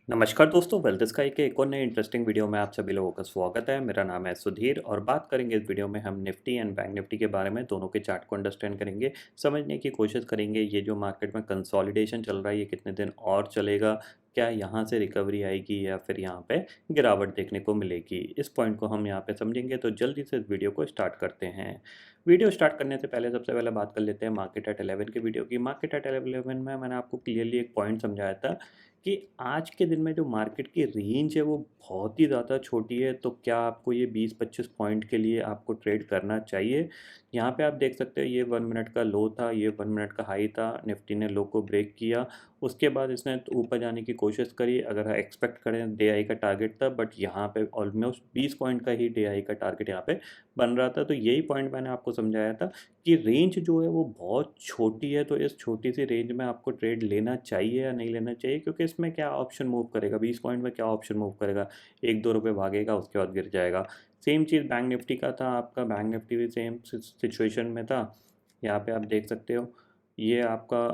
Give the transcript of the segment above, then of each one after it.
नमस्कार दोस्तों, wealth sky के एक और नए इंटरेस्टिंग वीडियो में आप सभी लोगों का स्वागत है। मेरा नाम है सुधीर और बात करेंगे इस वीडियो में हम निफ्टी एंड बैंक निफ्टी के बारे में। दोनों के चार्ट को अंडरस्टैंड करेंगे, समझने की कोशिश करेंगे ये जो मार्केट में कंसोलिडेशन चल रहा है ये कितने दिन और चलेगा, क्या यहाँ से रिकवरी आएगी या फिर यहाँ पे गिरावट देखने को मिलेगी। इस पॉइंट को हम यहाँ पे समझेंगे, तो जल्दी से इस वीडियो को स्टार्ट करते हैं। वीडियो स्टार्ट करने से पहले सबसे पहले बात कर लेते हैं मार्केट एट 11 की वीडियो की। मार्केट एट 11 में मैंने आपको क्लियरली एक पॉइंट समझाया था कि आज के दिन में जो मार्केट की रेंज है वो बहुत ही ज़्यादा छोटी है। तो क्या आपको ये 20-25 पॉइंट के लिए आपको ट्रेड करना चाहिए? यहाँ पे आप देख सकते हो ये 1 मिनट का लो था, ये 1 मिनट का हाई था। निफ्टी ने लो को ब्रेक किया, उसके बाद इसने तो ऊपर जाने की कोशिश करी। अगर एक्सपेक्ट करें डे हाई का टारगेट था, बट यहाँ पे ऑलमोस्ट 20 पॉइंट का ही डे हाई का टारगेट यहाँ पे बन रहा था। तो यही पॉइंट मैंने आपको समझाया था कि रेंज जो है वो बहुत छोटी है। तो इस छोटी सी रेंज में आपको ट्रेड लेना चाहिए या नहीं लेना चाहिए, क्योंकि इसमें क्या ऑप्शन मूव करेगा, 20 पॉइंट में क्या ऑप्शन मूव करेगा, 1-2 रुपये भागेगा, उसके बाद गिर जाएगा। सेम चीज़ बैंक निफ्टी का था, आपका बैंक निफ्टी भी सेम सिचुएशन में था। यहाँ पे आप देख सकते हो ये आपका,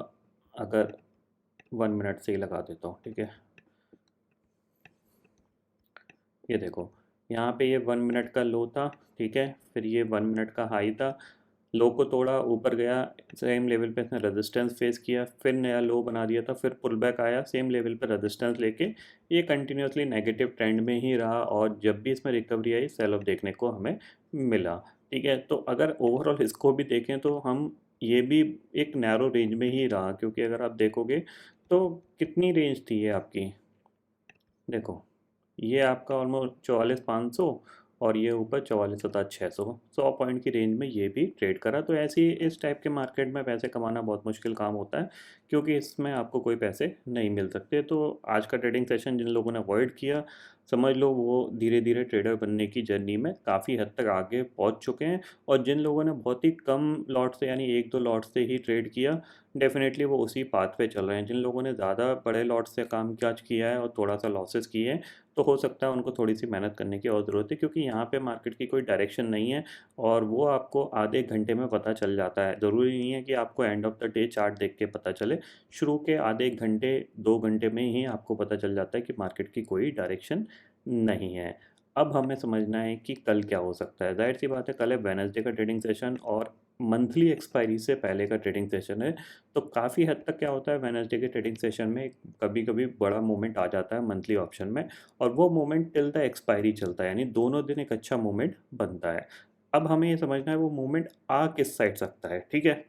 अगर 1 मिनट से ही लगा देता हूँ, ठीक है, ये देखो यहाँ पे ये 1 मिनट का लो था, ठीक है, फिर ये 1 मिनट का हाई था। लो को तोड़ा, ऊपर गया, सेम लेवल पे इसने रेजिस्टेंस फेस किया, फिर नया लो बना दिया था, फिर पुल बैक आया, सेम लेवल पे रेजिस्टेंस लेके ये कंटिन्यूसली नेगेटिव ट्रेंड में ही रहा। और जब भी इसमें रिकवरी आई सेल ऑफ देखने को हमें मिला। ठीक है, तो अगर ओवरऑल इसको भी देखें तो हम ये भी एक नैरो रेंज में ही रहा, क्योंकि अगर आप देखोगे तो कितनी रेंज थी ये आपकी, देखो ये आपका ऑलमोस्ट 44,500 और ये ऊपर 44,600, 100 पॉइंट की रेंज में ये भी ट्रेड करा। तो ऐसे ही इस टाइप के मार्केट में पैसे कमाना बहुत मुश्किल काम होता है, क्योंकि इसमें आपको कोई पैसे नहीं मिल सकते। तो आज का ट्रेडिंग सेशन जिन लोगों ने अवॉइड किया, समझ लो वो धीरे धीरे ट्रेडर बनने की जर्नी में काफ़ी हद तक आगे पहुंच चुके हैं। और जिन लोगों ने बहुत ही कम लॉट से, यानी 1-2 लॉट से ही ट्रेड किया, डेफिनेटली वो उसी पाथ पे चल रहे हैं। जिन लोगों ने ज़्यादा बड़े लॉट से काम काज किया है और थोड़ा सा लॉसेस किए हैं, तो हो सकता है उनको थोड़ी सी मेहनत करने की और ज़रूरत है, क्योंकि यहाँ पे मार्केट की कोई डायरेक्शन नहीं है और वो आपको आधे घंटे में पता चल जाता है। ज़रूरी नहीं है कि आपको end of the day chart देख के पता चले, शुरू के आधे घंटे 2 घंटे में ही आपको पता चल जाता है कि मार्केट की कोई डायरेक्शन नहीं है। अब हमें समझना है कि कल क्या हो सकता है। जाहिर सी बात है, कल है वेडनेसडे का ट्रेडिंग सेशन और मंथली एक्सपायरी से पहले का ट्रेडिंग सेशन है। तो काफ़ी हद तक क्या होता है, वेडनेसडे के ट्रेडिंग सेशन में कभी कभी बड़ा मूवमेंट आ जाता है मंथली ऑप्शन में, और वो मूवमेंट टिल द एक्सपायरी चलता है, यानी दोनों दिन एक अच्छा मूवमेंट बनता है। अब हमें ये समझना है वो मूवमेंट आ किस साइड सकता है, ठीक है।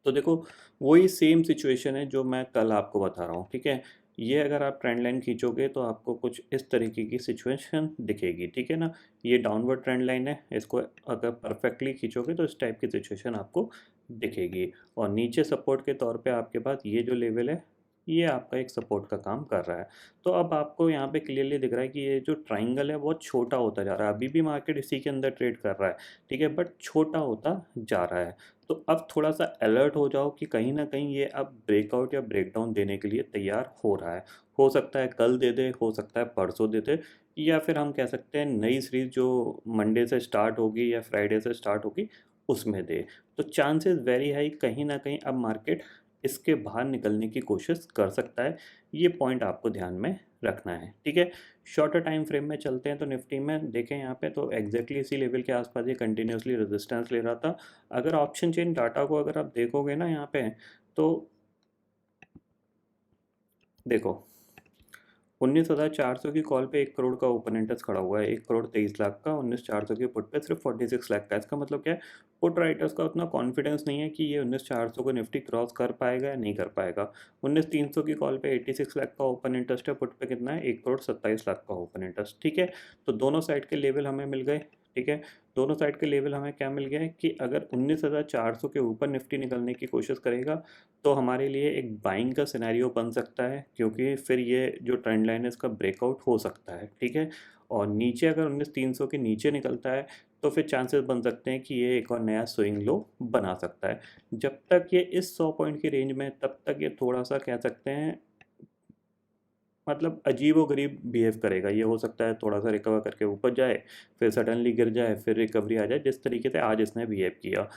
तो देखो वही सेम सिचुएशन है जो मैं कल आपको बता रहा हूँ, ठीक है। ये अगर आप ट्रेंड लाइन खींचोगे तो आपको कुछ इस तरीके की सिचुएशन दिखेगी, ठीक है ना। ये डाउनवर्ड ट्रेंड लाइन है, इसको अगर परफेक्टली खींचोगे तो इस टाइप की सिचुएशन आपको दिखेगी। और नीचे सपोर्ट के तौर पे आपके पास ये जो लेवल है, ये आपका एक सपोर्ट का काम कर रहा है। तो अब आपको यहाँ पे क्लियरली दिख रहा है कि ये जो ट्राइंगल है बहुत छोटा होता जा रहा है। अभी भी मार्केट इसी के अंदर ट्रेड कर रहा है, ठीक है, बट छोटा होता जा रहा है। तो अब थोड़ा सा अलर्ट हो जाओ कि कहीं ना कहीं ये अब ब्रेकआउट या ब्रेकडाउन देने के लिए तैयार हो रहा है। हो सकता है कल दे दे, हो सकता है परसों दे दे, या फिर हम कह सकते हैं नई सीरीज जो मंडे से स्टार्ट होगी या फ्राइडे से स्टार्ट होगी उसमें दे। तो चांसेस वेरी हाई कहीं ना कहीं अब मार्केट इसके बाहर निकलने की कोशिश कर सकता है। ये पॉइंट आपको ध्यान में रखना है, ठीक है। शॉर्टर टाइम फ्रेम में चलते हैं तो निफ्टी में देखें यहाँ पे तो एग्जैक्टली इसी लेवल के आसपास ये कंटिन्यूसली रेजिस्टेंस ले रहा था। अगर ऑप्शन चेन डाटा को अगर आप देखोगे ना यहाँ पे, तो देखो 19,400 की कॉल पे 1 करोड़ का ओपन इंटरेस्ट खड़ा हुआ है, 1 करोड़ 23 लाख का। 19,400 के पुट पे सिर्फ 46 लाख का। इसका मतलब क्या है, पुट राइटर्स का उतना कॉन्फिडेंस नहीं है कि ये 19,400 को निफ्टी क्रॉस कर पाएगा या नहीं कर पाएगा। 19,300 की कॉल पे 86 लाख का ओपन इंटरेस्ट है, पुट पे कितना है, 1 करोड़ 27 लाख का ओपन इंटरेस्ट, ठीक है। तो दोनों साइड के लेवल हमें मिल गए, ठीक है। दोनों साइड के लेवल हमें क्या मिल गए कि अगर 19,400 के ऊपर निफ्टी निकलने की कोशिश करेगा तो हमारे लिए एक बाइंग का सिनेरियो बन सकता है, क्योंकि फिर ये जो ट्रेंड लाइन है इसका ब्रेकआउट हो सकता है, ठीक है। और नीचे अगर 19,300 के नीचे निकलता है तो फिर चांसेस बन सकते हैं कि ये एक और नया स्विंग लो बना सकता है। जब तक ये इस 100 पॉइंट की रेंज में, तब तक ये थोड़ा सा कह सकते हैं, मतलब अजीबोगरीब बिहेव करेगा। ये हो सकता है थोड़ा सा रिकवर करके ऊपर जाए, फिर सडनली गिर जाए, फिर रिकवरी आ जाए, जिस तरीके से आज इसने बिहेव किया।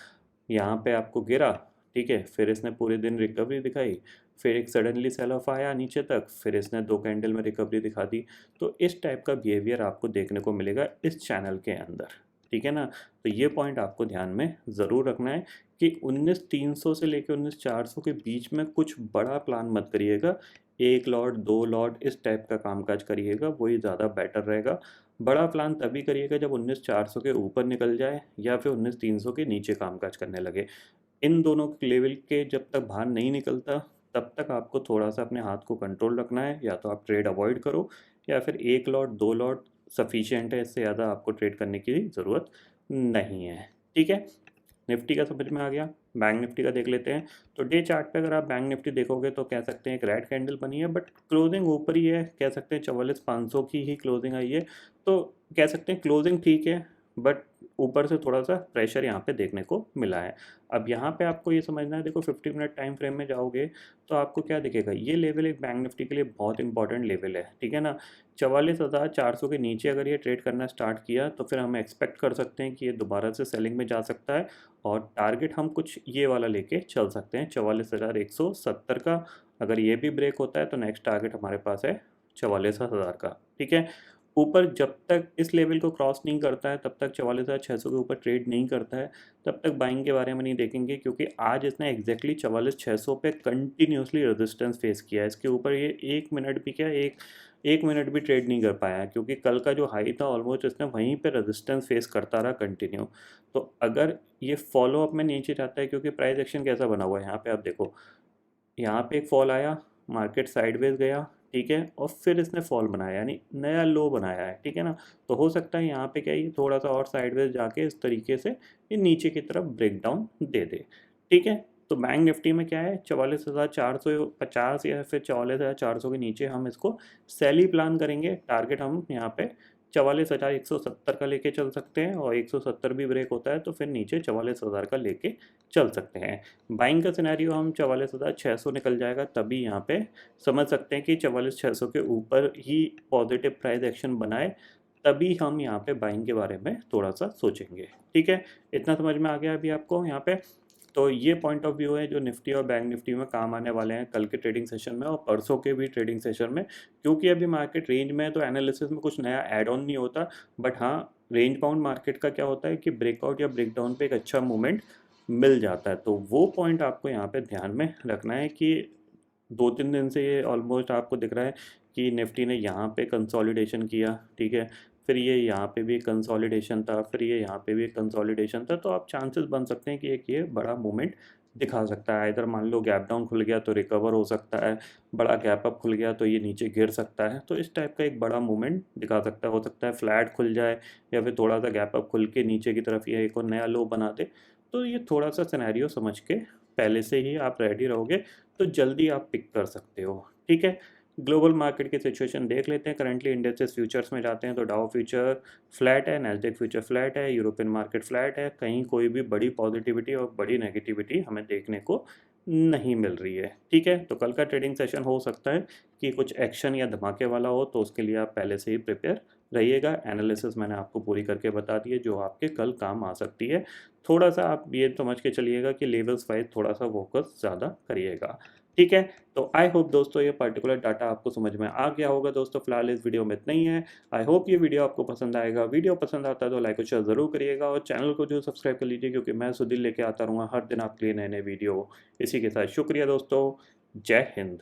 यहाँ पे आपको गिरा, ठीक है, फिर इसने पूरे दिन रिकवरी दिखाई, फिर एक सडनली सेल ऑफ आया नीचे तक, फिर इसने 2 कैंडल में रिकवरी दिखा दी। तो इस टाइप का बिहेवियर आपको देखने को मिलेगा इस चैनल के अंदर, ठीक है ना। तो ये पॉइंट आपको ध्यान में ज़रूर रखना है कि 19,300 से लेकर 19,400 के बीच में कुछ बड़ा प्लान मत करिएगा। 1 लॉट 2 लॉट इस टाइप का कामकाज करिएगा, वही ज़्यादा बेटर रहेगा। बड़ा प्लान तभी करिएगा जब 19,400 के ऊपर निकल जाए या फिर 19,300 के नीचे कामकाज करने लगे। इन दोनों लेवल के जब तक बाहर नहीं निकलता, तब तक आपको थोड़ा-सा अपने हाथ को कंट्रोल रखना है। या तो आप ट्रेड अवॉइड करो या फिर 1 लॉट 2 लॉट सफिशिएंट है, इससे ज़्यादा आपको ट्रेड करने की ज़रूरत नहीं है, ठीक है। निफ्टी का समझ में आ गया। बैंक निफ्टी का देख लेते हैं। तो डे चार्ट पे अगर आप बैंक निफ्टी देखोगे तो कह सकते हैं एक रेड कैंडल बनी है, बट क्लोजिंग ऊपर ही है, कह सकते हैं 44,500 की ही क्लोजिंग आई है। तो कह सकते हैं क्लोजिंग ठीक है, बट ऊपर से थोड़ा सा प्रेशर यहाँ पे देखने को मिला है। अब यहाँ पे आपको ये समझना है, देखो 50 मिनट टाइम फ्रेम में जाओगे तो आपको क्या दिखेगा, ये लेवल एक बैंक निफ्टी के लिए बहुत इंपॉर्टेंट लेवल है, ठीक है ना। 44,400 के नीचे अगर ये ट्रेड करना स्टार्ट किया तो फिर हम एक्सपेक्ट कर सकते हैं कि ये दोबारा से सेलिंग में जा सकता है, और टारगेट हम कुछ ये वाला लेके चल सकते हैं 44,170 का। अगर ये भी ब्रेक होता है तो नेक्स्ट टारगेट हमारे पास है 44,000 का, ठीक है। ऊपर जब तक इस लेवल को क्रॉस नहीं करता है, तब तक 44,600 के ऊपर ट्रेड नहीं करता है, तब तक बाइंग के बारे में नहीं देखेंगे, क्योंकि आज इसने एग्जैक्टली 44,600 पे कंटिन्यूसली रेजिस्टेंस फेस किया है। इसके ऊपर ये 1 मिनट भी क्या, एक मिनट भी ट्रेड नहीं कर पाया है, क्योंकि कल का जो हाई था ऑलमोस्ट इसने वहीं पे रेजिस्टेंस फेस करता रहा कंटिन्यू। तो अगर ये फॉलो अप में नीचे जाता है, क्योंकि प्राइस एक्शन कैसा बना हुआ है यहाँ पे आप देखो, यहाँ पे एक फॉल आया, मार्केट साइडवेज गया, ठीक है, और फिर इसने फॉल बनाया, यानी नया लो बनाया है, ठीक है ना। तो हो सकता है यहाँ पे क्या, ये थोड़ा सा और साइडवेज जाके इस तरीके से ये नीचे की तरफ ब्रेक डाउन दे दे, ठीक है। तो बैंक निफ्टी में क्या है, 44,450 या फिर 44,400 के नीचे हम इसको सेल ही प्लान करेंगे। टारगेट हम यहाँ पे 44,170 का लेके चल सकते हैं, और 170 भी ब्रेक होता है तो फिर नीचे 44,000 का लेके चल सकते हैं। बाइंग का सिनेरियो हम 44,600 निकल जाएगा तभी यहाँ पे समझ सकते हैं कि 44,600 के ऊपर ही पॉजिटिव प्राइस एक्शन बनाए, तभी हम यहाँ पे बाइंग के बारे में थोड़ा सा सोचेंगे, ठीक है। इतना समझ में आ गया अभी आपको यहाँ पे। तो ये पॉइंट ऑफ व्यू है जो निफ्टी और बैंक निफ्टी में काम आने वाले हैं कल के ट्रेडिंग सेशन में और परसों के भी ट्रेडिंग सेशन में। क्योंकि अभी मार्केट रेंज में है तो एनालिसिस में कुछ नया ऐड ऑन नहीं होता, बट हाँ, रेंज बाउंड मार्केट का क्या होता है कि ब्रेकआउट या ब्रेकडाउन पे एक अच्छा मूवमेंट मिल जाता है। तो वो पॉइंट आपको यहाँ पे ध्यान में रखना है कि 2-3 दिन से ये ऑलमोस्ट आपको दिख रहा है कि निफ्टी ने यहाँ पे कंसोलिडेशन किया, ठीक है, फिर ये यहाँ पे भी कंसोलिडेशन था, फिर ये यहाँ पे भी कंसोलिडेशन था। तो आप चांसेस बन सकते हैं कि एक ये बड़ा मूवमेंट दिखा सकता है। इधर मान लो गैप डाउन खुल गया तो रिकवर हो सकता है, बड़ा गैप अप खुल गया तो ये नीचे गिर सकता है। तो इस टाइप का एक बड़ा मूवमेंट दिखा सकता है। हो सकता है फ्लैट खुल जाए या फिर थोड़ा सा गैप अप खुल के नीचे की तरफ ये एक और नया लो बना दे। तो ये थोड़ा सा सिनेरियो समझ के पहले से ही आप रेडी रहोगे तो जल्दी आप पिक कर सकते हो, ठीक है। ग्लोबल मार्केट की सिचुएशन देख लेते हैं। करंटली इंडेक्सेस फ्यूचर्स में जाते हैं तो डाउ फ्यूचर फ्लैट है, नैस्डैक फ्यूचर फ्लैट है, यूरोपियन मार्केट फ्लैट है। कहीं कोई भी बड़ी पॉजिटिविटी और बड़ी नेगेटिविटी हमें देखने को नहीं मिल रही है, ठीक है। तो कल का ट्रेडिंग सेशन हो सकता है कि कुछ एक्शन या धमाके वाला हो, तो उसके लिए आप पहले से ही प्रिपेयर रहिएगा। एनालिसिस मैंने आपको पूरी करके बता दी है जो आपके कल काम आ सकती है। थोड़ा सा आप ये समझ के चलिएगा कि लेवल्स वाइज थोड़ा सा फोकस ज़्यादा करिएगा, ठीक है। तो आई होप दोस्तों ये पर्टिकुलर डाटा आपको समझ में आ गया होगा। दोस्तों फिलहाल इस वीडियो में इतना ही है। आई होप ये वीडियो आपको पसंद आएगा। वीडियो पसंद आता है तो लाइक और शेयर ज़रूर करिएगा, और चैनल को जो सब्सक्राइब कर लीजिए, क्योंकि मैं सुधीर लेके आता रहूँगा हर दिन आपके लिए नए नए वीडियो। इसी के साथ शुक्रिया दोस्तों, जय हिंद।